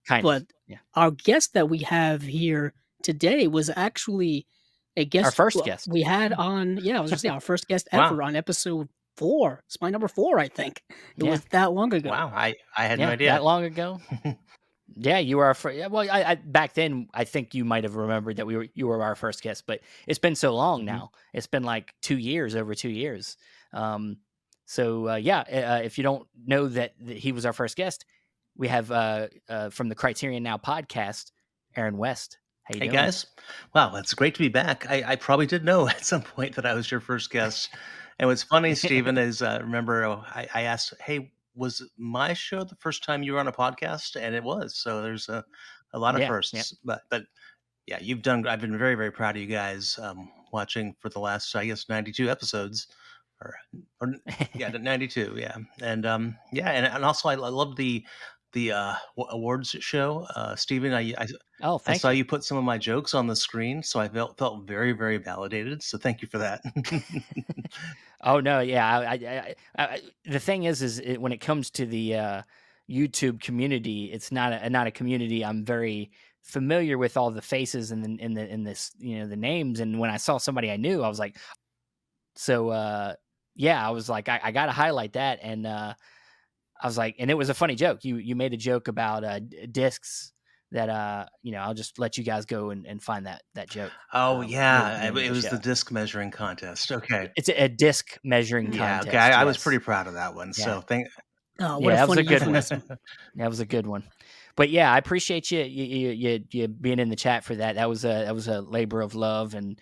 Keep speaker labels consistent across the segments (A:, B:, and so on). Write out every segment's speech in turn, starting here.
A: Kind of.
B: But
A: Yeah.
B: our guest that we have here today was actually a
A: Our
B: guest
A: first guest.
B: we had on I was gonna say our first guest
C: Wow.
B: ever on episode 4. It's my number 4, I think. It
A: Yeah.
B: was that long ago.
C: Wow. I had no
A: Yeah.
C: idea.
A: That long ago. Yeah, you were our first. Yeah, well, I back then I think you might have remembered that you were our first guest, but it's been so long
C: Mhm.
A: now. It's been like 2 years, over 2 years. If you don't know that he was our first guest, we have from the Criterion Now podcast, Aaron West. How you
C: Hey
A: doing?
C: guys. Wow, it's great to be back. I probably did know at some point that I was your first guest. And what's funny, Stephen, is remember I asked, "Hey, was my show the first time you were on a podcast?" And it was. So there's a lot of
A: Yeah, yeah.
C: firsts. But yeah, you've done. I've been very very proud of you guys watching for the last I guess 92 episodes. Or yeah, 92, yeah, and yeah, and also I love the awards show, Stephen.
A: Oh,
C: I
A: thank
C: saw
A: you.
C: you put some of my jokes on the screen, so I felt very very validated. So thank you for that.
A: Oh no, yeah. The thing when it comes to the YouTube community, it's not a community I'm very familiar with all the faces and this the names. And when I saw somebody I knew, I was like, so yeah, I was like, I got to highlight that. And I was like, and it was a funny joke. You made a joke about discs that I'll just let you guys go and find that joke
C: Oh
A: near the
C: yeah,
A: beginning of
C: it
A: the
C: was the
A: show.
C: disc measuring contest. Okay,
A: It's a disc measuring
C: yeah, okay,
A: contest.
C: I was pretty
A: Yes.
C: proud of that one.
A: Yeah.
C: So thank.
B: Oh, what
A: Yeah,
B: a
A: that was a
B: funny
A: good one.
B: euphemism.
A: That was a good one. But yeah, I appreciate you being in the chat for that. That was a labor of love, and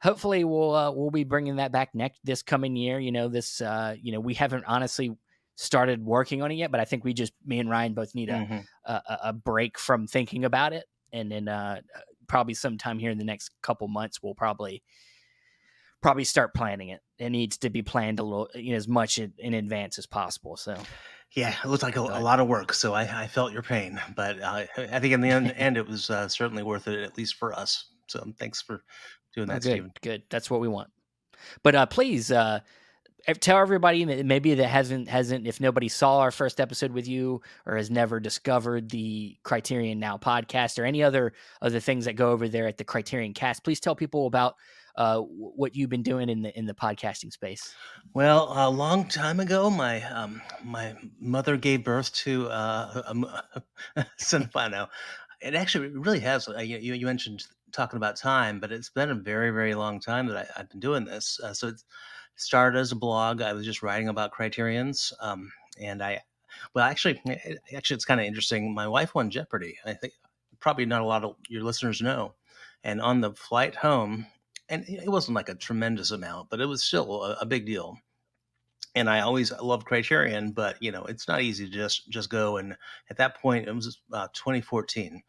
A: hopefully we'll be bringing that back this coming year. We haven't honestly started working on it yet, but I think me and Ryan both need
C: Mhm.
A: a break from thinking about it, and then probably sometime here in the next couple months we'll probably start planning it. It needs to be planned a little, as much in advance as possible. So,
C: Yeah, it looked like a
A: but
C: lot of work, so I felt your pain, but I think in the end it was certainly worth it, at least for us. So thanks for doing
A: oh,
C: that,
A: good,
C: Stephen.
A: good. That's what we want. But please tell everybody that maybe that hasn't if nobody saw our first episode with you or has never discovered the Criterion Now podcast or any other things that go over there at the Criterion Cast. Please tell people about what you've been doing in the podcasting space.
C: Well, a long time ago, my mother gave birth to a cinephile. Now, it actually really has. You mentioned talking about time, but it's been a very very long time that I've been doing this. So it started as a blog. I was just writing about Criterions, and well, actually, it's kind of interesting. My wife won Jeopardy. I think probably not a lot of your listeners know. And on the flight home, and it wasn't like a tremendous amount, but it was still a big deal. And I always loved Criterion, but it's not easy to just go. And at that point, it was 2014,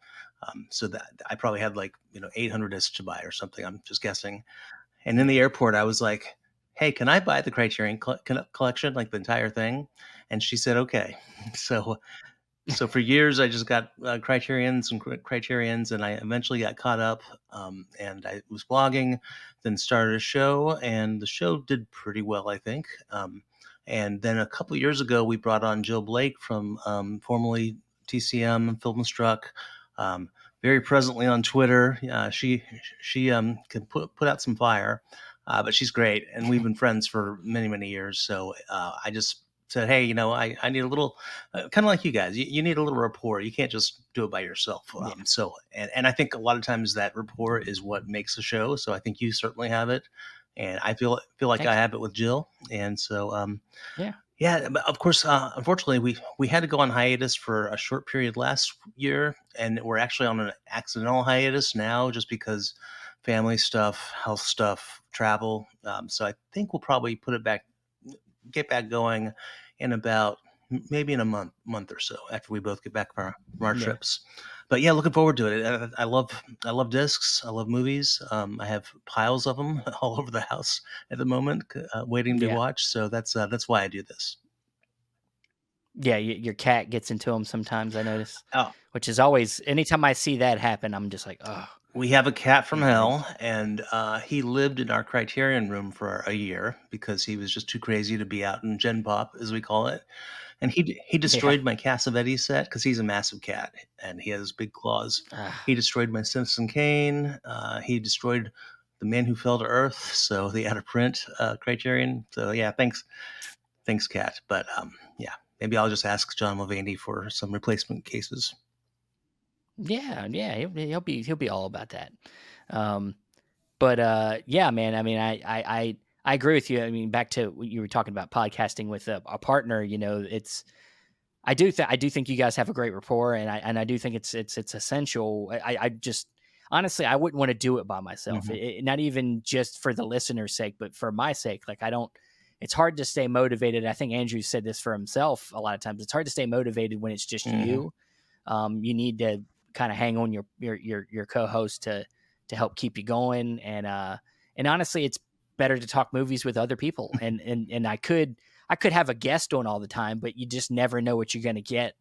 C: so that I probably had like 800 discs to buy or something. I'm just guessing. And in the airport, I was like, "Hey, can I buy the Criterion collection, like the entire thing?" And she said, "Okay." So for years, I just got Criterions and Criterions, and I eventually got caught up. And I was blogging, then started a show, and the show did pretty well, I think. And then a couple years ago, we brought on Jill Blake from formerly TCM and Filmstruck, um, very presently on Twitter. She can put out some fire, but she's great, and we've been friends for many many years. So I just said, hey, I need a little, kind of like you guys. You need a little rapport. You can't just do it by yourself.
A: Yeah.
C: And I think a lot of times that rapport is what makes the show. So I think you certainly have it, and I feel like I have it with Jill. And so
A: Yeah.
C: yeah, but of course, unfortunately, we had to go on hiatus for a short period last year, and we're actually on an accidental hiatus now, just because family stuff, health stuff, travel. So I think we'll probably get back going in about maybe in a month or so after we both get back from our
A: Yeah.
C: trips. But yeah, looking forward to it. I love discs. I love movies. I have piles of them all over the house at the moment, waiting to be
A: Yeah.
C: watched. So that's why I do this.
A: Yeah, your cat gets into them sometimes, I notice,
C: Oh,
A: which is always anytime I see that happen, I'm just like, "Oh."
C: We have a cat from
A: Yeah,
C: hell, and he lived in our Criterion room for a year because he was just too crazy to be out in Gen Pop, as we call it. And he
A: yeah.
C: destroyed my Cassavetes set because he's a massive cat and he has big claws. He
A: Ah,
C: destroyed my Citizen Kane. He destroyed The Man Who Fell to Earth, so the out of print Criterion. So yeah, thanks, cat. But yeah, maybe I'll just ask John Mulvaney for some replacement cases.
A: yeah, yeah. He'll be all about that. Um, but yeah, man. I mean, I agree with you. I mean, back to what you were talking about podcasting with a partner. It's I do think you guys have a great rapport, and I do think it's essential. I just honestly I wouldn't want to do it by myself.
C: Hmm.
A: Not even just for the listener's sake, but for my sake. Like I don't. It's hard to stay motivated. I think Andrew said this for himself a lot of times. It's hard to stay motivated when it's just
C: Hmm.
A: you. You need to kind of hang on your co-host to help keep you going, and honestly, it's better to talk movies with other people. And I could have a guest on all the time, but you just never know what you're going to get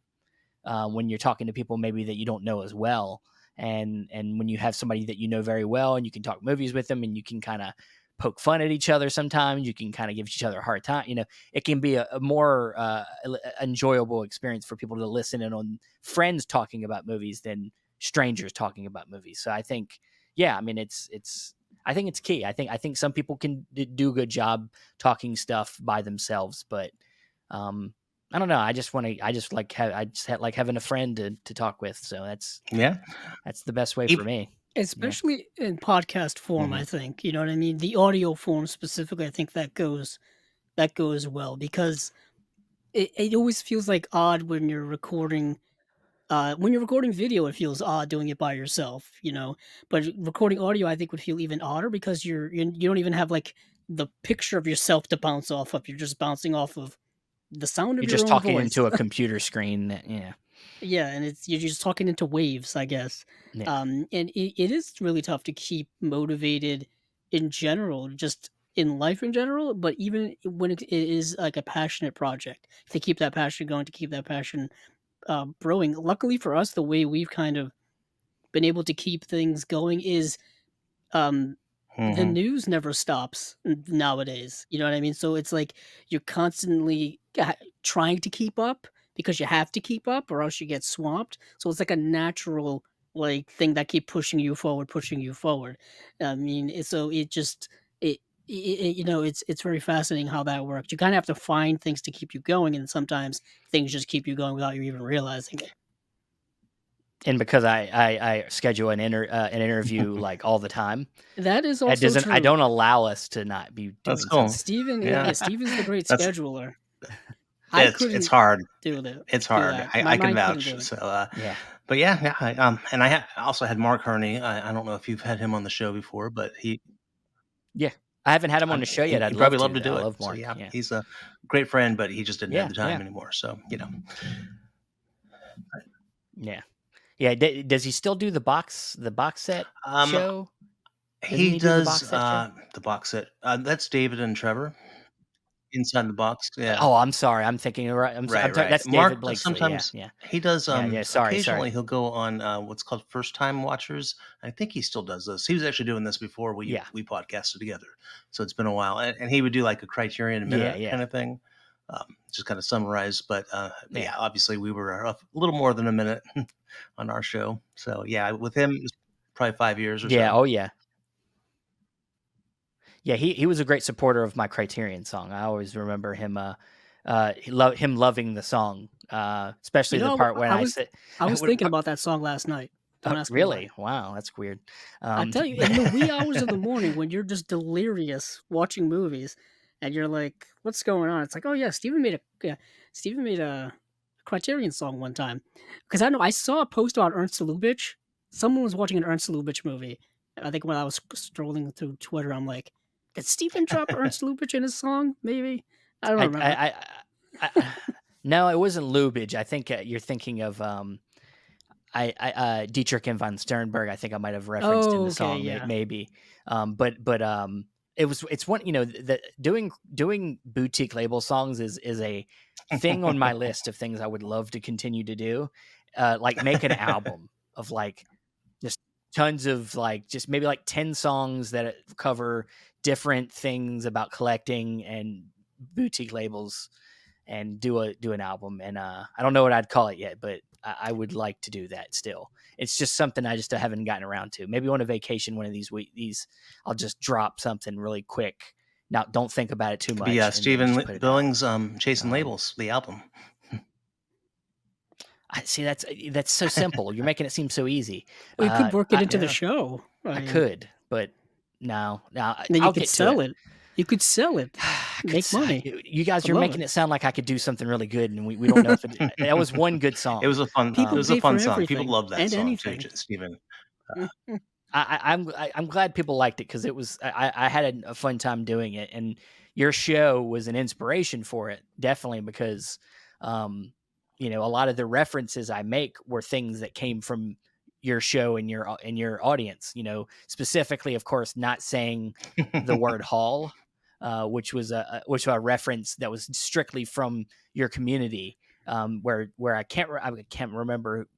A: when you're talking to people maybe that you don't know as well. And when you have somebody that you know very well and you can talk movies with them and you can kind of poke fun at each other sometimes, you can kind of give each other a hard time. It can be a more enjoyable experience for people to listen in on friends talking about movies than strangers talking about movies. So I think, yeah, I mean, I think it's key. I think some people can do a good job talking stuff by themselves, but um, I don't know. I just like like having a friend to talk with. So
C: Yeah.
A: that's the best way for
C: Even,
A: me. Yeah.
B: Especially in podcast form,
C: mhm.
B: I think. You know what I mean? The audio form specifically, I think that goes well because it always feels like odd when you're recording video, it feels odd doing it by yourself, you know. But recording audio, I think, would feel even odder because you don't even have like the picture of yourself to bounce off of. You're just bouncing off of the sound of
A: You're
B: your
A: just
B: own
A: talking
B: voice.
A: into a computer screen. Yeah.
B: Yeah, and you're just talking into waves, I guess.
A: Yeah.
B: And it is really tough to keep motivated in general, just in life in general, but even when it is like a passionate project, to keep that passion going, to keep that passion brewing. Luckily for us, the way we've kind of been able to keep things going is um the
C: Mhm.
B: news never stops nowadays. You know what I mean? So it's like you're constantly trying to keep up because you have to keep up or else you get swamped. So it's like a natural like thing that keep pushing you forward, pushing you forward. I mean, so it just it's very fascinating how that works. You kind of have to find things to keep you going, and sometimes things just keep you going without you even realizing it.
A: And because I schedule an interview like all the time,
B: That is
A: it
B: also
A: doesn't I
B: true.
A: don't allow us to not be
C: That's
A: doing
C: cool.
A: something.
B: Steven,
C: Yeah.
B: yeah, Steven's the great
C: That's
B: scheduler. I
C: it's
B: couldn't
C: hard.
B: do that
C: It's
B: do
C: hard.
B: that. My
C: I can
B: mind couldn't
C: vouch.
B: do it.
C: So,
A: Yeah.
C: but yeah, yeah. And also had Mark Herney. I don't know if you've had him on the show before, but
A: Yeah. I haven't had him on the show yet.
C: he
A: I'd love
C: probably love
A: to
C: to
A: though. I
C: do it.
A: love
C: So
A: Mark.
C: yeah,
A: Yeah.
C: he's a great friend, but he just didn't have
A: Yeah.
C: the
A: Yeah.
C: time anymore. So
A: Yeah. Yeah. Does he still do the box set
C: um,
A: show? Doesn't
C: he
A: he do the
C: does
A: box set show?
C: the box set. That's David and Trevor inside the box. Yeah.
A: Oh, I'm sorry. I'm thinking right.
C: Right, right.
A: That's David
C: Mark does
A: Blakesley. Yeah.
C: sometimes
A: Yeah.
C: he does
A: Yeah. Yeah. Sorry.
C: occasionally he'll go on what's called first time watchers. I think he still does this. He was actually doing this before
A: Yeah.
C: we podcasted together. So it's been a while. And he would do like a Criterion
A: Yeah.
C: minute
A: Yeah.
C: kind of thing. Just kind of summarize, but
A: Yeah.
C: yeah, obviously we were a little more than a minute on our show. So yeah, with him it was probably 5 years or
A: Yeah.
C: so.
A: Oh yeah. Yeah, he was a great supporter of my Criterion song. I always remember him loving the song,
B: You
A: especially the
B: know,
A: part when
B: I
A: I
B: was
A: said,
B: I was
A: when
B: thinking about that song last night. Don't ask me why.
A: really? Wow, that's weird.
B: I
A: Um,
B: tell you, in the wee hours of the morning when you're just delirious watching movies, and you're like, "What's going on?" It's like, "Oh yeah, Steven made a Criterion song one time." Because I know I saw a post about Ernst Lubitsch. Someone was watching an Ernst Lubitsch movie. I think when I was strolling through Twitter, I'm like, "Did Steven drop Ernst Lubitsch in his song? Maybe I don't
A: I,
B: remember."
A: I, no, it wasn't Lubitsch. I think you're thinking of Dietrich and von Sternberg. I think I might have referenced in
B: Oh,
A: the
B: okay,
A: song,
B: yeah.
A: maybe. But it's one, that doing boutique label songs is a thing on my list of things I would love to continue to do. Like make an album of like just tons of like just maybe like 10 songs that cover different things about collecting and boutique labels, and do an album. And I don't know what I'd call it yet, but I would like to do that still. It's just something I just haven't gotten around to. Maybe on a vacation one of these I'll just drop something really quick. Now don't think about it too
C: Could be
A: much and then just put it out.
C: Billings, Chasing
A: Um,
C: Labels, the album.
A: I see that's so simple. You're making it seem so easy.
B: Well, you could work it
A: I
B: into the
C: Yeah.
B: show. I
A: I
B: mean,
A: could, but no,
B: then you
A: I'll
B: could
A: get to
B: sell
A: it.
B: it. You could sell it,
A: I could
B: make
A: s
B: money.
A: You guys,
B: I
A: you're
B: love
A: making
B: it.
A: it sound like I could do something really good, and we don't know if that was one good
C: It
A: song.
C: was a fun, it
B: People
C: was a
B: pay for
C: fun song. People
B: everything
C: love that
B: and
C: song too,
B: anything.
C: Stephen.
A: I'm glad people liked it because it was I had a fun time doing it, and your show was an inspiration for it, definitely because, um, a lot of the references I make were things that came from your show and your audience. Specifically, of course, not saying the word hall, which was a reference that was strictly from your community, where I can't remember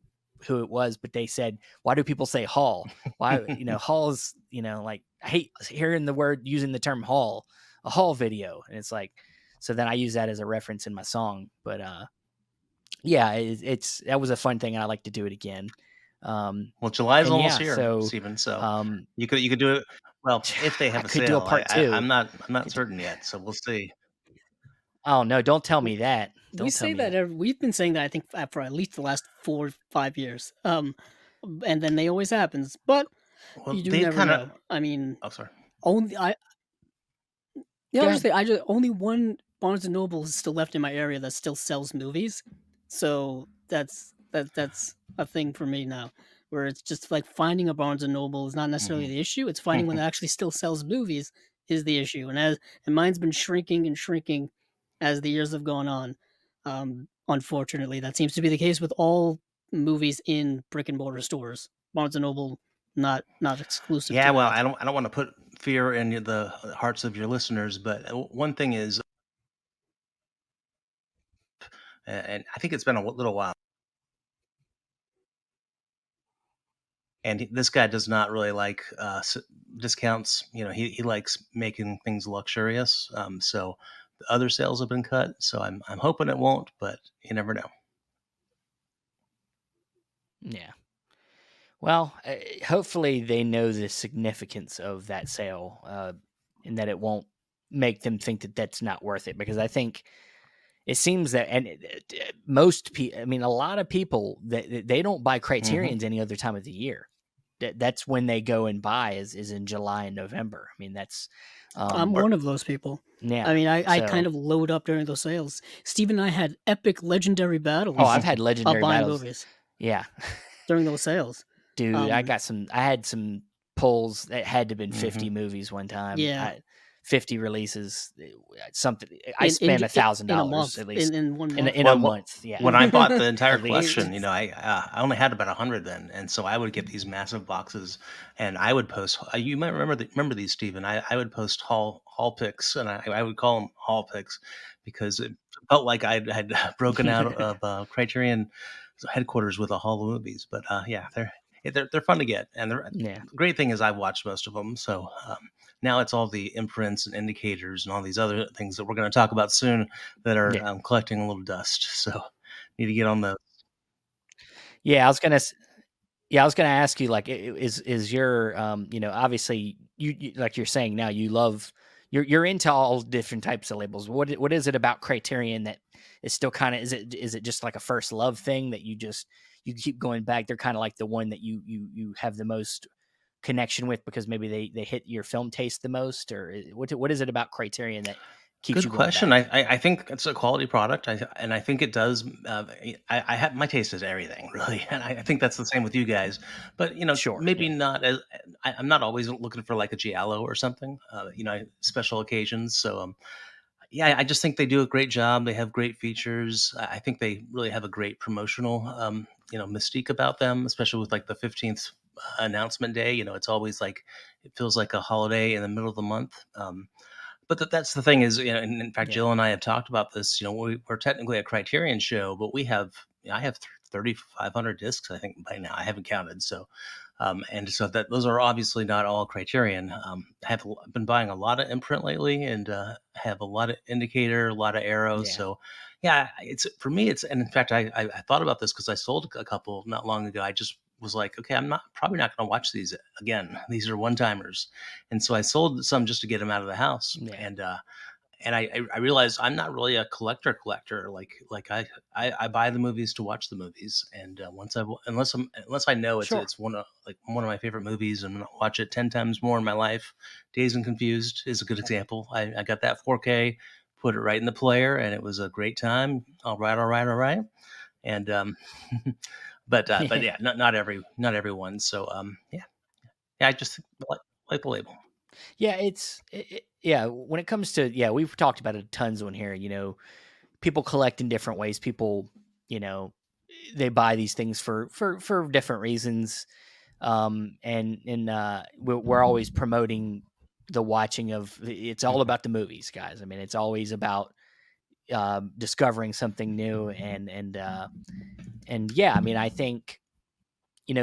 A: who it was, but they said, "Why do people say hall? Why, halls, like I hate hearing the word using the term hall, a hall video." And it's like, so then I use that as a reference in my song. But yeah, it's that was a fun thing, and I like to do it again. Um,
C: Well, July's
A: and
C: almost
A: yeah,
C: here,
A: so
C: Stephen. So
A: um,
C: you could do it. Well, if they
A: I
C: have a
A: could do a
C: sale,
A: part two.
C: I'm not
A: Could do,
C: certain yet. So we'll see.
A: oh no, don't tell
B: W
A: me that.
B: we
A: Don't tell
B: say
A: me
B: that
A: that.
B: we've been saying that I think for at least the last 4, 5 years, and then they always happens, but
C: Well,
B: you do
C: they've
B: never
C: kind of.
B: know. I mean,
C: Oh, sorry.
B: only yeah, I
A: Go
B: was just
A: ahead.
B: say I just only one Barnes& and Noble is still left in my area that still sells movies, so that's a thing for me now, where it's just like finding a Barnes& and Noble is not necessarily
C: Hmm.
B: the issue, it's finding one that actually still sells movies is the issue, and mine's been shrinking and shrinking as the years have gone on. Unfortunately, that seems to be the case with all movies in brick and mortar stores. Barnes& and Noble not exclusive
C: Yeah.
B: to
C: Well,
B: that.
C: I don't want to put fear in the hearts of your listeners, but one thing is, and I think it's been a little while. And this guy does not really like discounts. He likes making things luxurious. So the other sales have been cut. So I'm hoping it won't, but you never know.
A: Yeah. Well, hopefully they know the significance of that sale, and that it won't make them think that that's not worth it. Because I think it seems that, and most people, I mean, a lot of people that they don't buy
C: Hmm.
A: Criterions any other time of the year. That's when they go and buy is in July and November. I mean, that's
B: I'm
A: um,
C: Or
B: one of those people. I
A: yeah.
B: mean, I kind
A: So,
B: of load up during those sales. Steve and I had epic legendary
A: oh, I've
B: battles
A: had
B: of
A: legendary
B: buying
A: battles.
B: movies
A: Yeah.
B: during those sales.
A: Dude,
B: Um,
A: I had some pulls that had to have been 50
C: hmm
A: movies one time.
B: yeah,
A: 50 releases, something. I
B: in
A: spent
B: j in a
A: $1,000
B: month,
A: at least
B: in 1
A: in
B: month.
A: a
C: Well,
A: month. Yeah,
C: when I bought the entire
A: at least.
C: collection, I only had about 100 then, and so I would get these massive boxes, and I would post. You might remember these, Stephen. I would post haul pics, and I would call them haul pics because it felt like I had broken out of Criterion headquarters with a haul of movies. But yeah, they're fun to get, and
A: Yeah,
C: the great thing is I've watched most of them, so. Now it's all the imprints and indicators and all these other things that we're going to talk about soon that are
A: yeah,
C: collecting a little dust. So need to get on the.
A: yeah. Yeah, I was gonna ask you, like, is your, obviously like you're saying now, you love you're into all different types of labels. What is it about Criterion that is still kind of, is it just like a first love thing that you keep going back? They're kind of like the one that you have the most connection with because maybe they hit your film taste the most, or what is it about Criterion that keeps
C: Good
A: you going
C: question.
A: back?
C: I think it's a quality product, and I think it does. I have my taste is everything really, and I think that's the same with you guys. But
A: Sure,
C: maybe
A: yeah,
C: not as. I'm not always looking for like a giallo or something. Special occasions. So yeah, I just think they do a great job. They have great features. I think they really have a great promotional, mystique about them, especially with like the 15th announcement day. It's always like it feels like a holiday in the middle of the month. But that's the thing is, and in fact,
A: yeah,
C: Jill and I have talked about this. We're technically a Criterion show, but I have 3,500 discs, I think by now. I haven't counted, so And so that those are obviously not all Criterion. Have been buying a lot of imprint lately, and have a lot of indicator, a lot of arrows.
A: Yeah.
C: So yeah, it's for me. It's and in fact, I thought about this because I sold a couple not long ago. I just was like, okay, I'm not probably not going to watch these again. These are one timers, and so I sold some just to get them out of the house.
A: Yeah.
C: And I realized I'm not really a collector. Like I buy the movies to watch the movies, and unless I know
A: Sure.
C: it's one of my favorite movies, and I'm gonna watch it 10 times more in my life. Dazed and Confused is a good example. I got that 4K, put it right in the player, and it was a great time. All right, all right, all right. And but yeah, not everyone. So yeah, yeah. I just like the label.
A: Yeah, yeah, when it comes to yeah, we've talked about it tons on here, people collect in different ways. People, you know, they buy these things for different reasons. And we're always promoting the watching of it's all
C: Mhm,
A: about the movies, guys. I mean, it's always about discovering something new and yeah, I mean, I think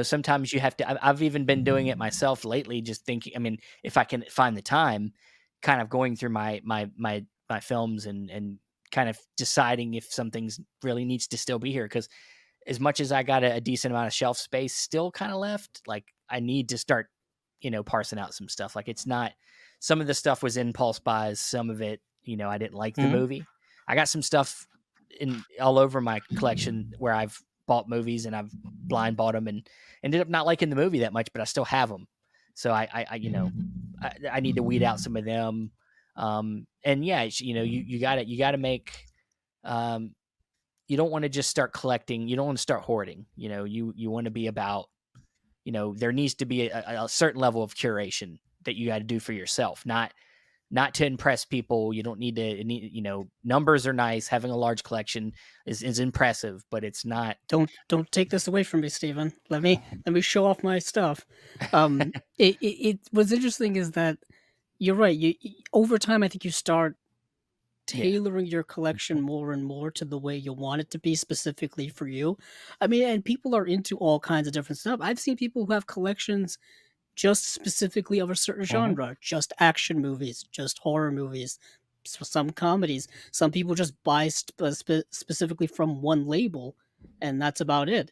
A: sometimes you have to. I've even been doing it myself lately, just thinking. I mean, if I can find the time, kind of going through my films and kind of deciding if something's really needs to still be here. Because as much as I got a decent amount of shelf space still kind of left, like I need to start, parsing out some stuff. Like it's not. Some of the stuff was impulse buys. Some of it, I didn't like the
C: mhm,
A: movie. I got some stuff in all over my collection where I've bought movies and I've blind bought them and ended up not liking the movie that much, but I still have them. So I need to weed out some of them. And yeah, you got to make, um, you don't want to just start collecting. You don't want to start hoarding. You want to be about, there needs to be a certain level of curation that you got to do for yourself, not to impress people. You don't need to, numbers are nice. Having a large collection is impressive, but it's not.
B: Don't take this away from me, Stephen. Let me show off my stuff. It what's interesting is that you're right. Over time, I think you start
A: Yeah.
B: tailoring your collection more and more to the way you want it to be specifically for you. I mean, and people are into all kinds of different stuff. I've seen people who have collections just specifically of a certain
C: mhm,
B: genre, just action movies, just horror movies, some comedies. Some people just buy specifically from one label, and that's about it.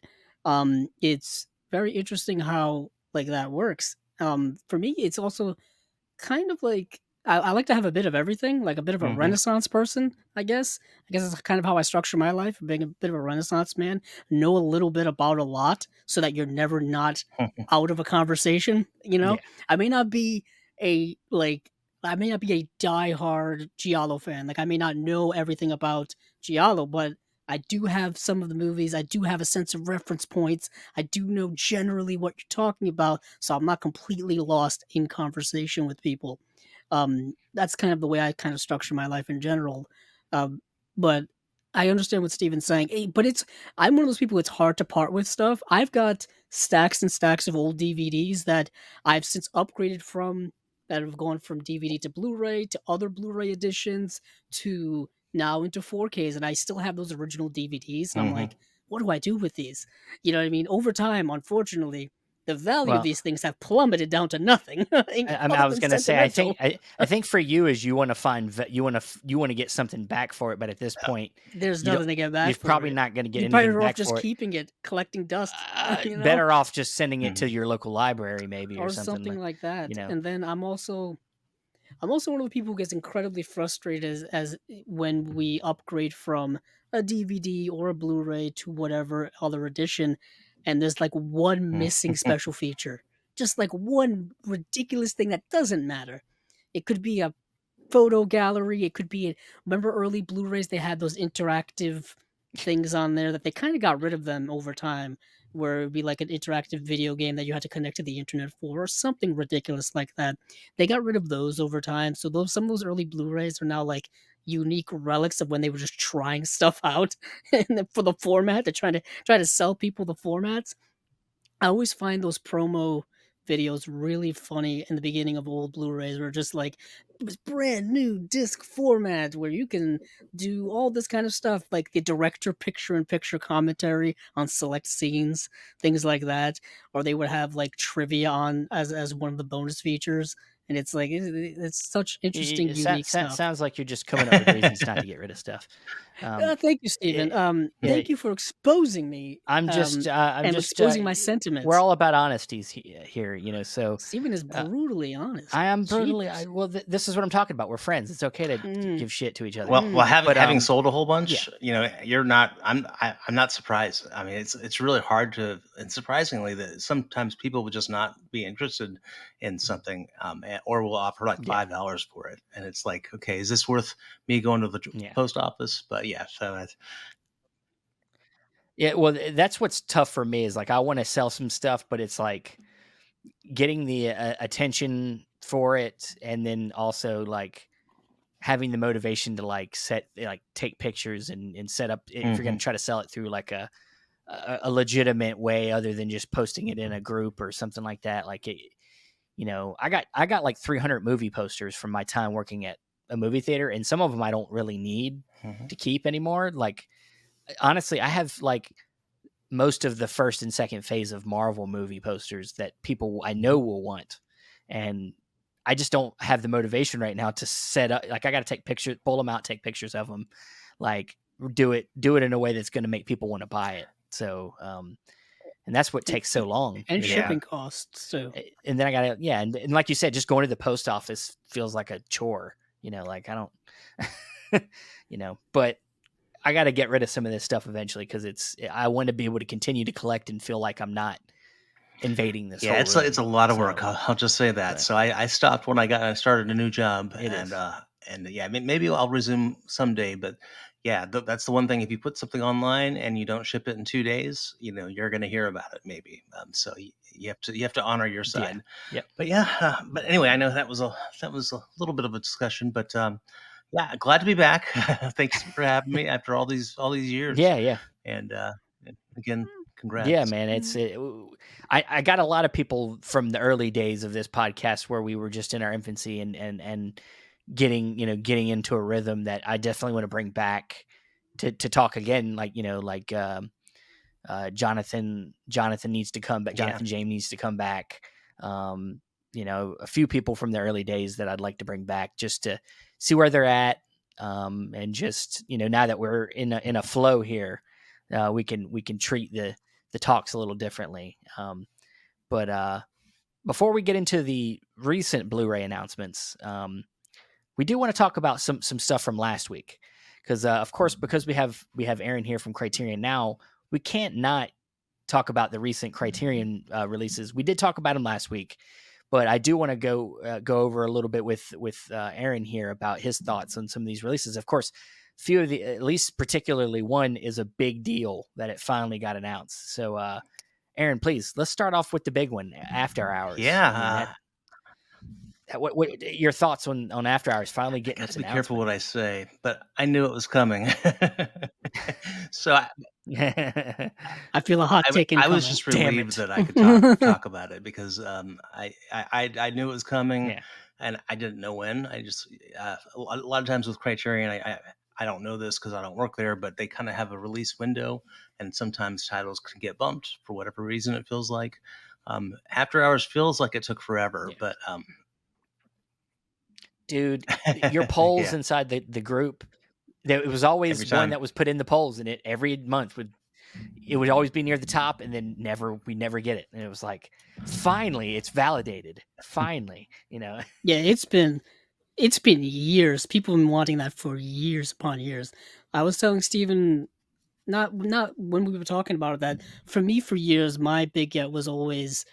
B: It's very interesting how like that works. For me, it's also kind of like I like to have a bit of everything, like a bit of a
C: mhm.
B: renaissance person, I guess. I guess it's kind of how I structure my life, being a bit of a renaissance man, know a little bit about a lot so that you're never not out of a conversation, you know?
A: Yeah.
B: I may not be a like I may not be a diehard Giallo fan. Like I may not know everything about Giallo, but I do have some of the movies. I do have a sense of reference points. I do know generally what you're talking about, so I'm not completely lost in conversation with people. That's kind of the way I kind of structure my life in general. Um, but I understand what Steven's saying. But I'm one of those people. It's hard to part with stuff. I've got stacks and stacks of old DVDs that I've since upgraded from. That have gone from DVD to Blu-ray to other Blu-ray editions to now into 4Ks, and I still have those original DVDs. And I'm
C: Mhm.
B: like, what do I do with these? You know what I mean? Over time, unfortunately, the value of
A: Well,
B: these things have plummeted down to nothing
A: I mean,
B: other
A: I was
B: than
A: gonna say, I think
B: sentimental.
A: I think for you is you want to find you want to get something back for it, but at this point,
B: There's
A: you don't.
B: nothing to get
A: You're
B: back for
A: probably
B: it.
A: not going to get
B: You're
A: anything
B: better off
A: back
B: just
A: for it.
B: keeping it, collecting dust, you know,
A: Better off just sending it to
C: Mhm.
A: your local library, maybe, or
B: or
A: something
B: something
A: like,
B: like
A: you
B: that.
A: know.
B: And then I'm also one of the people who gets incredibly frustrated when we upgrade from a DVD or a Blu-ray to whatever other edition, and there's like one missing special feature, just like one ridiculous thing that doesn't matter. It could be a photo gallery. It could be remember early Blu-rays, they had those interactive things on there that they kinda got rid of them over time, where it'd be like an interactive video game that you had to connect to the internet for or something ridiculous like that. They got rid of those over time, so those some of those early Blu-rays are now like unique relics of when they were just trying stuff out and then for the format. They're trying to sell people the formats. I always find those promo videos really funny in the beginning of old Blu-rays were just like it was brand new disc format where you can do all this kind of stuff like the director picture in picture commentary on select scenes, things like that, or they would have like trivia on as one of the bonus features, and it's like it's such interesting unique stuff.
A: Sounds like you're just coming up with reasons not to get rid of stuff.
B: Thank you, Stephen.
A: Eh, yeah,
B: Thank you for exposing me,
A: I'm
B: and
A: just,
B: exposing my
A: we're
B: sentiments.
A: all about honesties here, so,
B: Stephen is
A: uh,
B: brutally honest.
A: I am brutally,
B: Jeez.
A: well, this is what I'm talking about. We're friends. It's okay to
B: Mm,
A: give shit to each other.
C: Well,
B: mm.
C: having
A: But,
C: sold a whole
A: yeah,
C: bunch, you're not. I'm not surprised. I mean, it's really hard to, and surprisingly, that sometimes people will just not be interested in something, or will offer like
A: yeah,
C: $5 for it, and it's like, okay, is this worth me going to the
A: yeah.
C: post office? But yeah, so
A: Yeah, well, that's what's tough for me is, like, I wanna sell some stuff, but it's like getting the, attention for it and then also, like, having the motivation to, like, take pictures and set up if you're gonna
C: hmm
A: try to sell it through, like, a legitimate way other than just posting it in a group or something like that, like, I got, like, 300 movie posters from my time working at a movie theater, and some of them I don't really need
C: hmm
A: to keep anymore, like, honestly, I have, like, most of the first and second phase of Marvel movie posters that people I know will want. And I just don't have the motivation right now to set up like I got to take pictures, pull them out, take pictures of them, like do it in a way that's going to make people want to buy it. So, and that's what
B: And
A: takes so long,
B: and
C: yeah,
B: shipping costs too.
A: And then I got to, yeah. And like you said, just going to the post office feels like a chore, like I don't, but I got to get rid of some of this stuff eventually because I want to be able to continue to collect and feel like I'm not invading this
C: yeah,
A: whole
C: it's a
A: room.
C: lot of work.
A: So,
C: I'll just say that.
A: but
C: So I stopped when I started a new job,
A: it is.
C: and yeah, maybe I'll resume someday. But yeah, that's the one thing. If you put something online and you don't ship it in 2 days, you're going to hear about it maybe. So you have to honor your
A: Yeah.
C: side.
A: Yep.
C: But yeah, but anyway, I know that was a little bit of a discussion, but yeah, glad to be back. Thanks for having me after all these years,
A: Yeah. Yeah.
C: and again,
A: Yeah,
C: congrats.
A: man. I got a lot of people from the early days of this podcast where we were just in our infancy and getting into a rhythm that I definitely want to bring back to talk again. Like, Jonathan needs to come back.
C: Yeah.
A: Jonathan James needs to come back. A few people from the early days that I'd like to bring back just to see where they're at. And just, now that we're in a flow here, we can treat the talks a little differently. But before we get into the recent Blu-ray announcements, we do want to talk about some stuff from last week because, of course, because we have Aaron here from Criterion Now, we can't not talk about the recent Criterion releases. We did talk about them last week, but I do want to go over a little bit with Aaron here about his thoughts on some of these releases. Of course, few of the, at least particularly one, is a big deal that it finally got announced. So, Aaron, please let's start off with the big one, After Hours. I mean
C: Yeah.
A: what your thoughts on After Hours finally
C: I
A: getting
C: gotta
A: its
C: be careful
A: announcement?
C: what I say, but I knew it was coming. So
B: I feel a hot take
C: I was
B: incoming.
C: just
A: Damn
C: relieved
A: it!
C: that I could talk about it because I knew it was coming,
A: Yeah,
C: and I didn't know when. I just a lot of times with Criterion, I don't know this because I don't work there, but they kind of have a release window, and sometimes titles can get bumped for whatever reason. It feels like After Hours feels like it took forever,
A: yeah,
C: but
A: dude, your polls
C: yeah,
A: inside the group. It was
C: every
A: always one
C: time.
A: that was put in the polls, and it every month would always be near the top, and then we never get it. And it was like, finally, it's validated. Finally,
B: Yeah, it's been years. People have been wanting that for years upon years. I was telling Steven not when we were talking about it that for me for years my big get um was always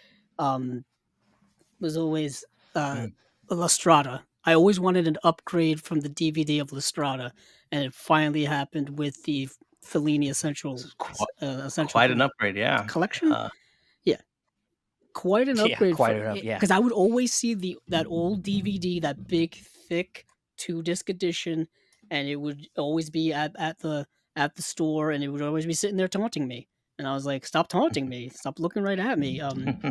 B: uh
C: Mm.
B: La Strada. I always wanted an upgrade from the DVD of La Strada, and it finally happened with the Fellini
C: This
B: Essential
C: is quite,
B: Essential
C: quite an upgrade, yeah.
B: Collection.
C: Uh,
B: Yeah, quite an
A: yeah,
B: upgrade
A: quite
B: for
A: enough. Yeah,
B: because I would always see that old DVD, that big thick 2 disc edition, and it would always be at the store, and it would always be sitting there taunting me. And I was like, "Stop taunting me. Stop looking right at me."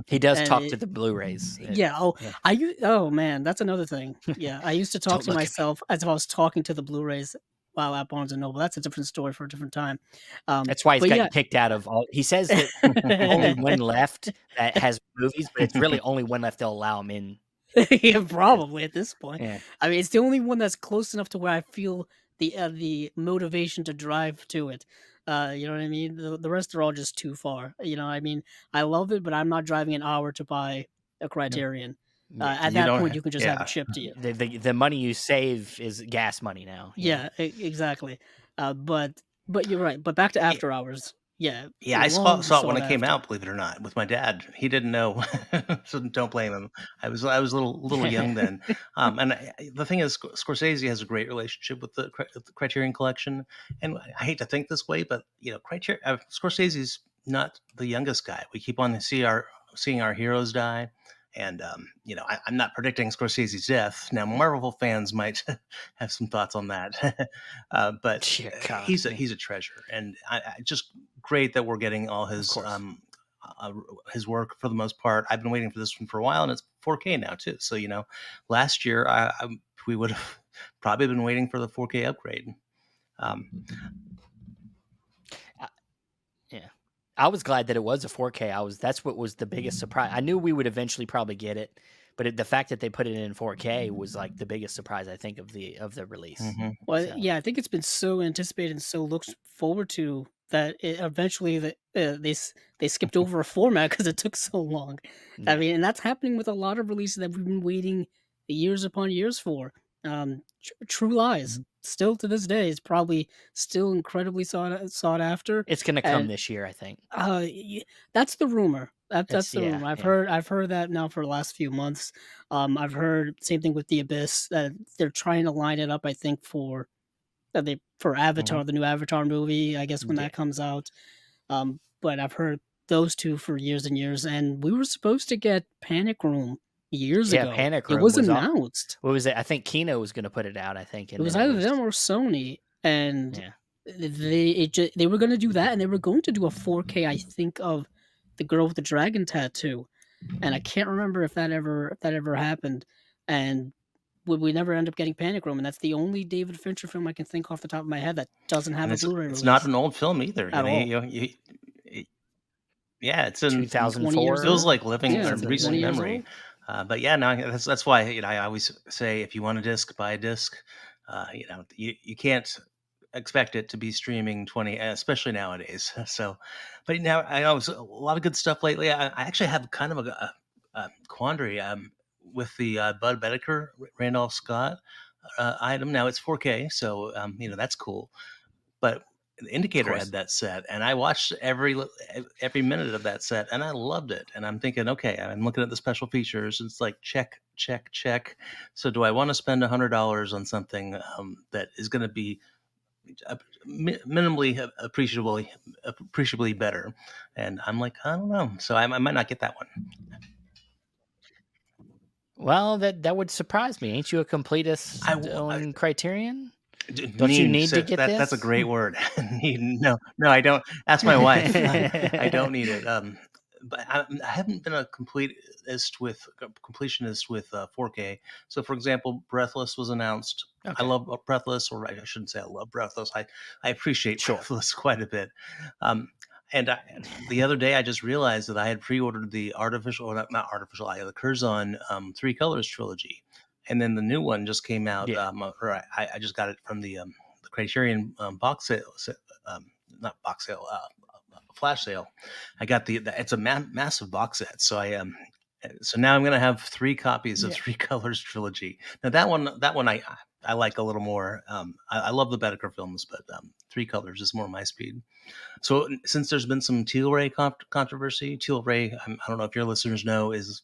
A: He does
B: And
A: talk
B: it
A: to the Blu-rays.
B: yeah,
A: Yeah.
B: oh, man, that's another thing. Yeah, I used to talk
A: Don't
B: to
A: look at me.
B: myself as if I was talking to the Blu-rays while at Barnes& and Noble. That's a different story for a different time.
A: That's why he's
B: But yeah.
A: gotten kicked out of all he says that there's only one left that has movies, but it's really only one left they'll allow him in.
B: Yeah,
A: Yeah.
B: probably at this point.
A: Yeah.
B: I mean, it's the only one that's close enough to where I feel the motivation to drive to it. You know what I mean? The rest are all just too far. You know, I mean, I love it, but I'm not driving an hour to buy a
C: No,
B: Criterion.
A: Yeah.
B: At
C: you
B: that
C: don't
B: point, you can just have it
C: yeah.
B: shipped to you.
A: The money you save is gas money now, yeah.
B: Yeah, exactly. But you're right. But back to
C: Yeah,
B: After Hours. Yeah,
C: yeah, I
B: long
C: saw it when
B: sought
C: it came
B: after.
C: out, believe it or not, with my dad. He didn't know, so don't blame him. I was a little young then, and the thing is, Scorsese has a great relationship with the Criterion Collection, and I hate to think this way, but Criterion Scorsese's not the youngest guy. We keep on seeing our heroes die, and I'm not predicting Scorsese's death. Now, Marvel fans might have some thoughts on that, but
A: Dear God,
C: he's a
A: yeah,
C: he's a treasure, and just great that we're getting all
A: of course.
C: uh, his work for the most part. I've been waiting for this one for a while, and it's 4K now too. So last year we would have probably been waiting for the 4K upgrade. Um,
A: Uh, yeah. I was glad that it was a 4K. That's what was the biggest surprise. I knew we would eventually probably get it, but the fact that they put it in 4K was like the biggest surprise I think of the release.
C: mhm.
B: Well,
A: So,
B: yeah, I think it's been so anticipated and so looked forward to that eventually they skipped over a format because it took so long. I
A: yeah.
B: mean, and that's happening with a lot of releases that we've been waiting years upon years for. True Lies, still to this day, is probably still incredibly sought after,
A: It's gonna come
B: and
A: this year, I think.
B: y that's the rumor. That's
A: It's
B: the
A: yeah,
B: rumor.
A: yeah.
B: I've heard that now for the last few months. I've heard same thing with The Abyss, that they're trying to line it up, I think, for
C: Mhm.
B: Avatar, the new Avatar movie, I guess when
A: Yeah.
B: that comes out. But I've heard those 2 for years and years, and we were supposed to get Panic Room years
A: Yeah,
B: ago.
A: Panic
B: It
A: Room
B: was
A: was up.
B: announced.
A: What was it? I think Kino was gonna put it out, I think,
B: It
A: and
B: was
A: then it
B: either
A: was
B: them or Sony, and
A: yeah.
B: they were gonna do that, and they were going to do a 4K, I think, of The Girl with the Dragon Tattoo, and I can't remember if that ever happened, and we never end up getting Panic Room, and that's the only David Fincher film I can think off the top of my head that doesn't have
C: And
B: a
C: it's
B: Blu-ray
C: it's not
B: release
C: an old film either.
B: at all.
C: Yeah, it's in
B: 20 years
C: feels
A: 2004,
B: old?
C: like living
B: Yeah,
C: a
B: it's
A: something
B: like
A: like
B: 20
C: recent
A: that.
B: years
C: memory.
B: old.
C: But yeah, no, that's why I always say if you want a disc, buy a disc. You can't expect it to be streaming 20, especially nowadays. So, but now I know a lot of good stuff lately. I actually have kind of a quandary with the Bud Bedecker Randolph Scott item. Now it's 4K, so that's cool, but the
A: Of
C: Indicator had
A: course.
C: that set, and I watched every minute of that set, and I loved it. And I'm thinking, okay, I'm looking at the special features. And it's like check, check, check. So do I want to spend $100 on something that is going to be uh, minimally appreciably better? And I'm like, I don't know. So I might not get that one.
A: Well, that would surprise me. Ain't you a completist
C: I
A: on Criterion? Don't you
C: Need,
A: need to
C: so
A: get
C: that's a
A: this?
C: great word. Need, no, no, I don't. Ask my wife. I don't need it. But I haven't been a completionist with 4K. So, for example, Breathless was announced. I
A: Okay,
C: love Breathless, or I shouldn't say I love Breathless. I appreciate
A: sure.
C: Breathless quite a bit. Um, and the other day, I just realized that I had pre-ordered the artificial, or not artificial eye, the Curzon Three Colors trilogy, and then the new one just came out.
A: Yeah,
C: Or I just got it from the Criterion box sale, not box sale, flash sale. I got it's a massive box set, so so now I'm gonna have three copies of
B: Yeah.
C: Three Colors trilogy. Now that one I like a little more. I love the Bedecker films, but Three Colors is more my speed. So since there's been some Teal Ray controversy, Teal Ray, I don't know if your listeners know, is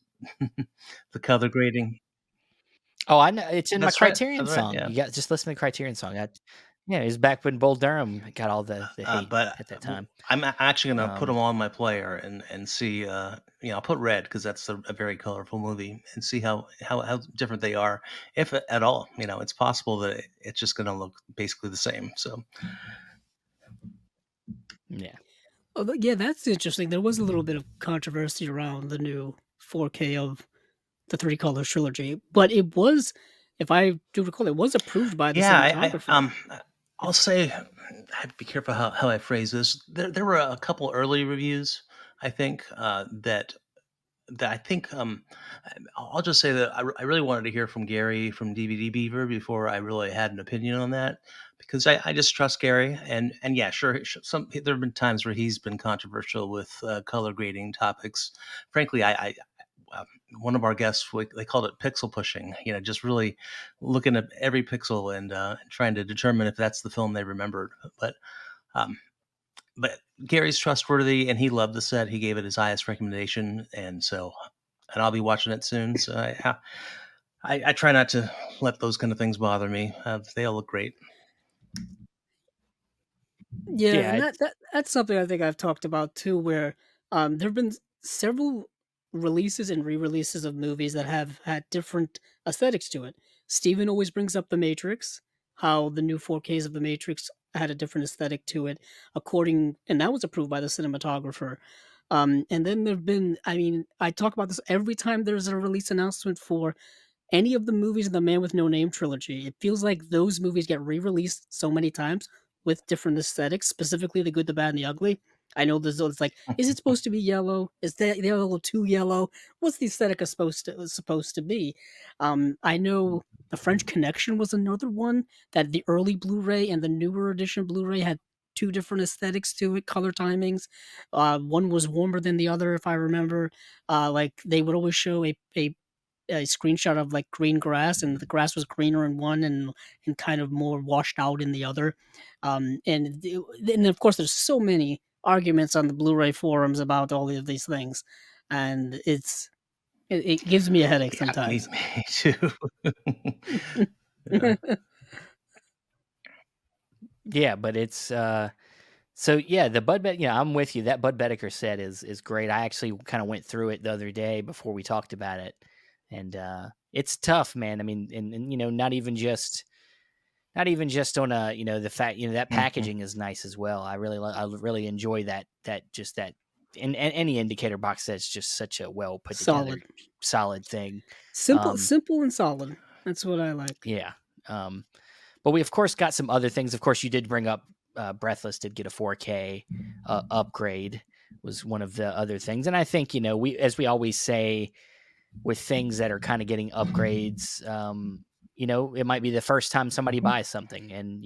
C: the color grading.
A: oh, I know, it's in my
C: That's right.
A: Criterion
C: That's right.
A: song.
C: Yeah.
A: You got just listen to the Criterion song. Yeah, it was back when Bull Durham got all the hate
C: But
A: at that time.
C: I'm actually going to put them
A: Um,
C: on my player and see. I'll put red because that's a very colorful movie, and see how different they are, if at all. It's possible that it's just going to look basically the same. So
A: yeah.
B: Oh, yeah, that's interesting. There was a little bit of controversy around the new 4K of the Three Colors trilogy, but it was, if I do recall, it was approved by the
C: Yeah,
B: cinematographer.
C: I'll
B: If
C: say I have to be careful how I phrase this. There were a couple early reviews, I think, that I think I'll just say that I really wanted to hear from Gary from DVD Beaver before I really had an opinion on that, because I just trust Gary, and yeah, sure, some there have been times where he's been controversial with color grading topics. Frankly, I um, one of our guests, they called it pixel pushing. You know, just really looking at every pixel and trying to determine if that's the film they remembered. Um, but Gary's trustworthy, and he loved the set. He gave it his highest recommendation, and I'll be watching it soon. So I try not to let those kind of things bother me. They all look great.
B: Yeah,
A: Yeah,
B: and that's something I think I've talked about too, where there've been several releases and re-releases of movies that have had different aesthetics to it. Steven always brings up The Matrix, how the new 4Ks of The Matrix had a different aesthetic to it, according and that was approved by the cinematographer. And then there've been, I mean, I talk about this every time there's a release announcement for any of the movies in the Man with No Name trilogy. It feels like those movies get re-released so many times with different aesthetics, specifically The Good, the Bad, and the Ugly. I know there's it's like, is it supposed to be yellow? Is that yellow too yellow? What's the aesthetic supposed to be? I know The French Connection was another one that the early Blu-ray and the newer edition Blu-ray had two different aesthetics to it, color timings. One was warmer than the other, if I remember. Like they would always show a screenshot of like green grass, and the grass was greener in one and kind of more washed out in the other. And of course, there's so many arguments on the Blu-ray forums about all of these things, and it gives me a headache
C: Yeah, me,
B: sometimes.
C: me too. Yeah.
A: yeah, but it's so yeah, the yeah, I'm with you. That Bud Bedecker set is great. I actually kind of went through it the other day before we talked about it, and it's tough, man. I mean, and not even just on a the fact that
C: Mhm.
A: packaging is nice as well. I really enjoy that and any indicator box set's just such a well put together
B: Solid,
A: solid thing.
B: simple,
A: Um,
B: simple, and solid. That's what I like.
A: yeah. Um, but we of course got some other things. Of course, you did bring up Breathless did get a 4K upgrade was one of the other things, and I think we as we always say with things that are kind of getting upgrades. It might be the first time somebody
C: Mhm.
A: buys something, and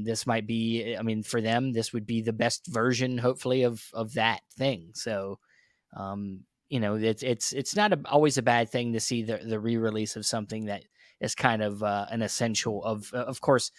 A: this might be. I mean, for them, this would be the best version, hopefully, of that thing. So, it's not always a bad thing to see the re-release of something that is kind of an essential of course,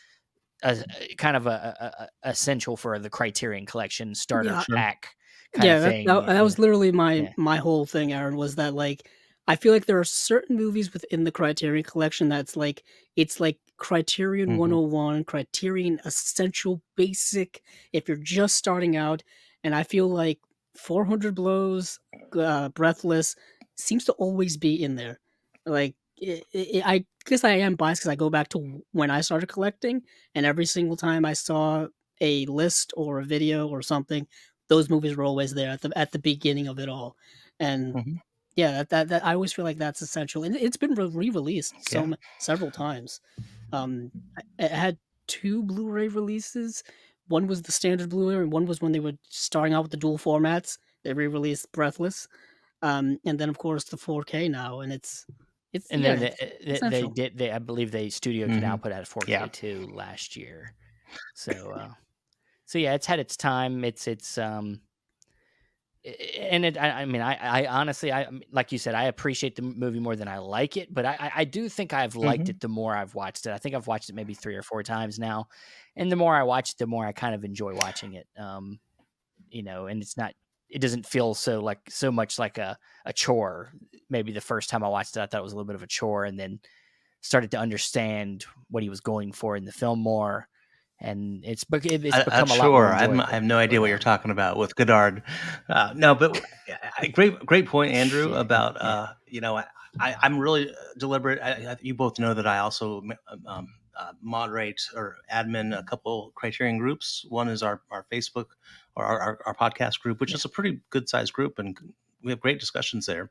A: kind of a essential for the Criterion Collection starter
B: Yeah,
C: Sure.
A: pack kind of
B: yeah,
A: thing.
B: that was literally
A: Yeah.
B: my whole thing, Aaron, was that, like, I feel like there are certain movies within the Criterion Collection that's, like, it's like Criterion
C: Mhm.
B: 101, Criterion Essential Basic, if you're just starting out, and I feel like 400 Blows, Breathless seems to always be in there. Like, I guess I am biased because I go back to when I started collecting, and every single time I saw a list or a video or something, those movies were always there at the beginning of it all, and
C: Mhm.
B: yeah, that I always feel like that's essential, and it's been re-released
C: Yeah.
B: several times. It had 2 Blu-ray releases. One was the standard Blu-ray, and one was when they were starting out with the dual formats. They re-released Breathless, and then, of course, the 4K now, and it's
A: And
B: yeah,
A: then
B: it's essential.
A: I believe they Studio Canal
C: Mhm.
A: put out a 4K
C: Yeah.
A: too last year. So so yeah, it's had its time. And I mean, I honestly, like you said, I appreciate the movie more than I like it, but I do think I've liked
C: Mhm.
A: it the more I've watched it. I think I've watched it maybe 3 or 4 times now, and the more I watch it, the more I kind of enjoy watching it. And it doesn't feel so much like a chore. Maybe the first time I watched it, I thought it was a little bit of a chore, and then started to understand what he was going for in the film more, and it's become a lot more
C: Sure. I
A: enjoyable.
C: have no idea
A: But
C: what you're talking about with Godard. No, but great point, Andrew.
A: yeah,
C: About
A: yeah,
C: I'm really deliberate. You both know that I also moderate or admin a couple Criterion groups. One is our Facebook or our podcast group, which
A: Yeah.
C: is a pretty good sized group, and we have great discussions there.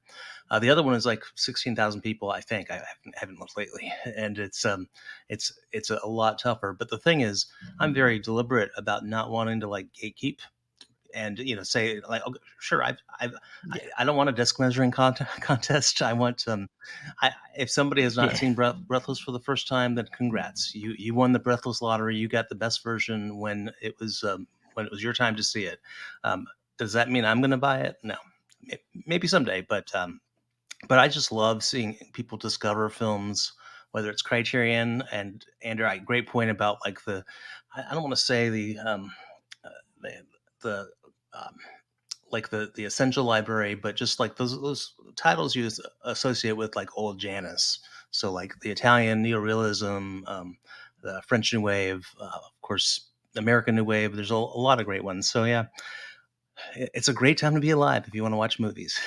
C: The other one is like 16,000 people, I think. I haven't looked lately, and it's a lot tougher. But the thing is, I'm very deliberate about not wanting to like gatekeep and say like, oh, sure,
A: Yeah.
C: I don't want a disc measuring contest. I want if somebody has not
A: Yeah.
C: seen Breathless for the first time, then congrats, you won the Breathless lottery. You got the best version when it was your time to see it. Does that mean I'm going to buy it? No. Maybe someday, but I just love seeing people discover films, whether it's Criterion and Andrew. Great point about like I don't want to say uh, the um, like the essential library, but just like those titles you associate with like old Janus. So like the Italian neorealism, the French New Wave, of course, American New Wave. There's a lot of great ones. So yeah, it's a great time to be alive if you want to watch movies.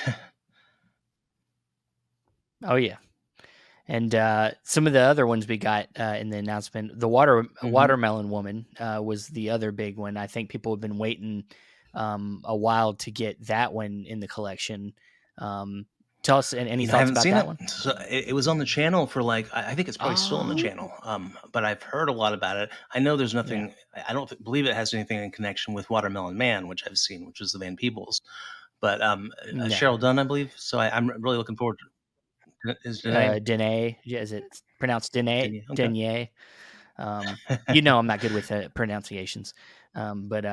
A: Oh yeah. And some of the other ones we got in the announcement, the
C: hmm
A: watermelon woman was the other big one. I think people have been waiting a while to get that one in the collection. Um, Tell us any
C: I
A: thoughts
C: haven't
A: about
C: seen
A: that
C: it.
A: one?
C: So it was on the channel for like I think it's probably still on the
A: Oh,
C: channel. But I've heard a lot about it. I know there's
A: yeah.
C: nothing. I don't believe it has anything in connection with Watermelon Man, which I've seen, which is the Van Peebles. But
A: No.
C: Cheryl Dunn, I believe. So I'm really looking forward to it. Is the name?
A: Dene, yeah, is it pronounced Dene?
C: Okay.
A: Denier? I'm not good with pronunciations, but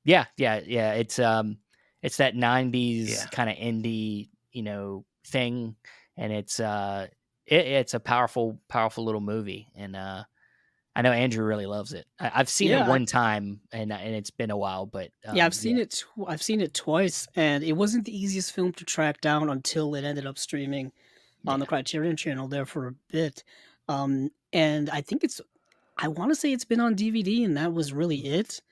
A: yeah, yeah, yeah. It's that '90s
C: Yeah.
A: kind of indie, thing, and it's a powerful, powerful little movie, and I know Andrew really loves it. I've seen it
B: Yeah,
A: one time, and it's been a while, but
B: yeah,
A: yeah,
B: I've seen it twice, and it wasn't the easiest film to track down until it ended up streaming on the
A: yeah,
B: Criterion Channel there for a bit. And I wanna say it's been on DVD, and that was really it.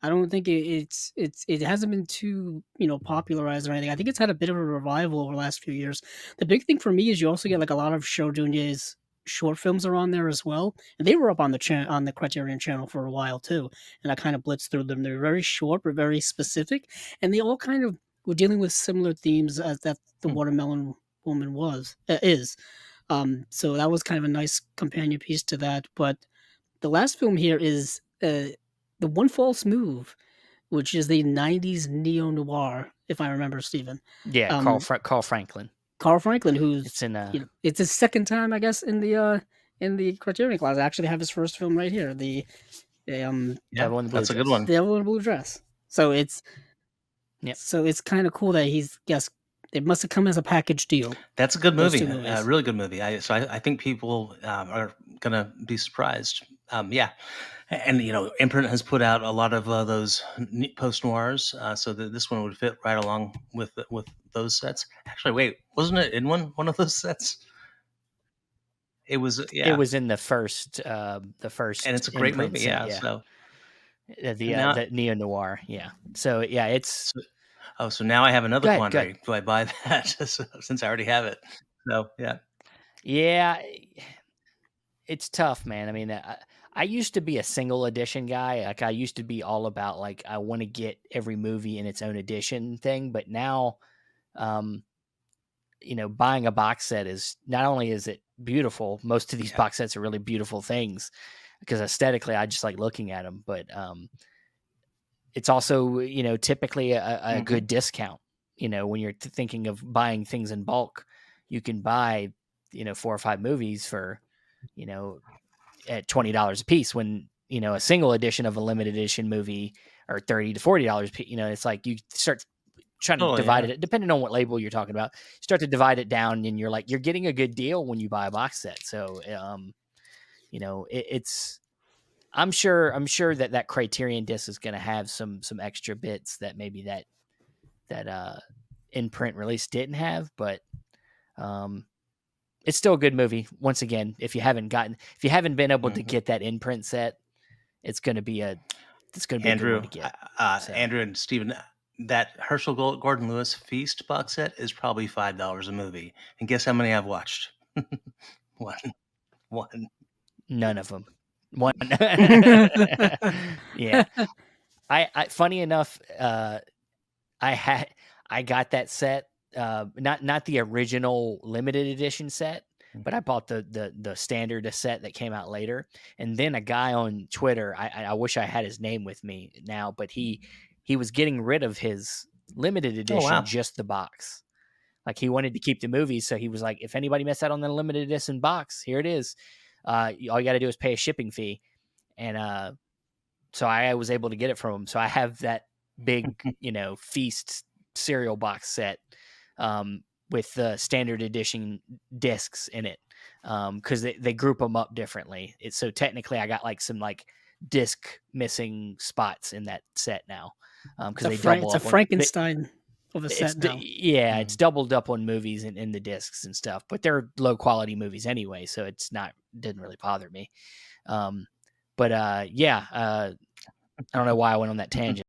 B: I don't think it hasn't been too, popularized or anything. I think it's had a bit of a revival over the last few years. The big thing for me is you also get, like, a lot of Showdunye's short films are on there as well, and they were up on the Criterion Channel for a while too, and I kinda blitzed through them. They're very short, but very specific, and they all kind of were dealing with similar themes as that The
C: Hmm.
B: Watermelon Woman is. So that was kind of a nice companion piece to that, but the last film here is, The One False Move, which is the '90s neo-noir, if I remember, Steven.
A: yeah.
B: Um,
A: Carl Franklin.
B: Carl Franklin, who's,
A: It's in
B: it's his 2nd time, I guess, in the Criterion Class. I actually have his 1st film right here, the,
C: Yeah,
A: Devil in the Blue
C: that's a good
A: Dress.
C: one.
B: Devil in a Blue Dress.
A: Yep.
B: So it's kinda cool that he's guess it must have come as a package deal,
C: That's a good
B: those 2
C: movie. A
B: movies.
C: really good movie. I think people are gonna be surprised. Yeah, and Imprint has put out a lot of those post noirs, so that this one would fit right along with those sets. Actually, wait, wasn't it in one of those sets? It was,
A: It
C: yeah,
A: was in the
C: and
A: first
C: it's a great
A: imprint
C: movie.
A: set,
C: Yeah,
A: yeah.
C: so
A: The
C: and now,
A: the neo noir, yeah. So yeah, it's
C: so, oh, so now I have another
A: go ahead, go ahead.
C: quandary. Do I buy that since I already have it? So yeah,
A: Yeah, it's tough, man. I mean, I used to be a single edition guy. Like I used to be all about like I want to get every movie in its own edition thing, but now, um, buying a box set is not only is it beautiful. Most of these
C: yeah,
A: box sets are really beautiful things because aesthetically, I just like looking at them. But it's also, typically a
C: hmm
A: good discount. When you're thinking of buying things in bulk, you can buy, 4 or 5 movies for, you know, at $20 a piece when, a single edition of a limited edition movie or $30 to $40. It's like you start trying to
C: totally,
A: divide
C: yeah.
A: it, depending on what label you're talking about, start to divide it down and you're like, you're getting a good deal when you buy a box set. So, it's, I'm sure that Criterion disc is going to have some extra bits that maybe that in print release didn't have, but um, it's still a good movie. Once again, if you haven't been able to
C: hmm
A: get that in print set, it's going to be a it's going to be a good one
C: Andrew,
A: to get. So
C: Andrew and Steven, that Herschel Gordon Lewis Feast box set is probably $5 a movie. And guess how many I've watched? One. One.
A: none of them. One. Yeah. I funny enough, I had I got that set, not the original limited edition set, but I bought the standard set that came out later. And then a guy on Twitter, I wish I had his name with me now, but he was getting rid of his limited
C: Oh,
A: edition,
C: wow.
A: just the box. Like he wanted to keep the movies, so he was like, if anybody missed out on the limited edition box, here it is. All you got to do is pay a shipping fee, and so I was able to get it from him. So I have that big, feast cereal box set, with the standard edition discs in it, because they group them up differently. So technically, I got like some like disc missing spots in that set now, because they double
B: It's a
A: up on.
B: Frankenstein of a set now.
A: Yeah, it's
C: Mhm.
A: doubled up on movies and in the discs and stuff, but they're low quality movies anyway, so it's not didn't really bother me. Um, but yeah, I don't know why I went on that tangent.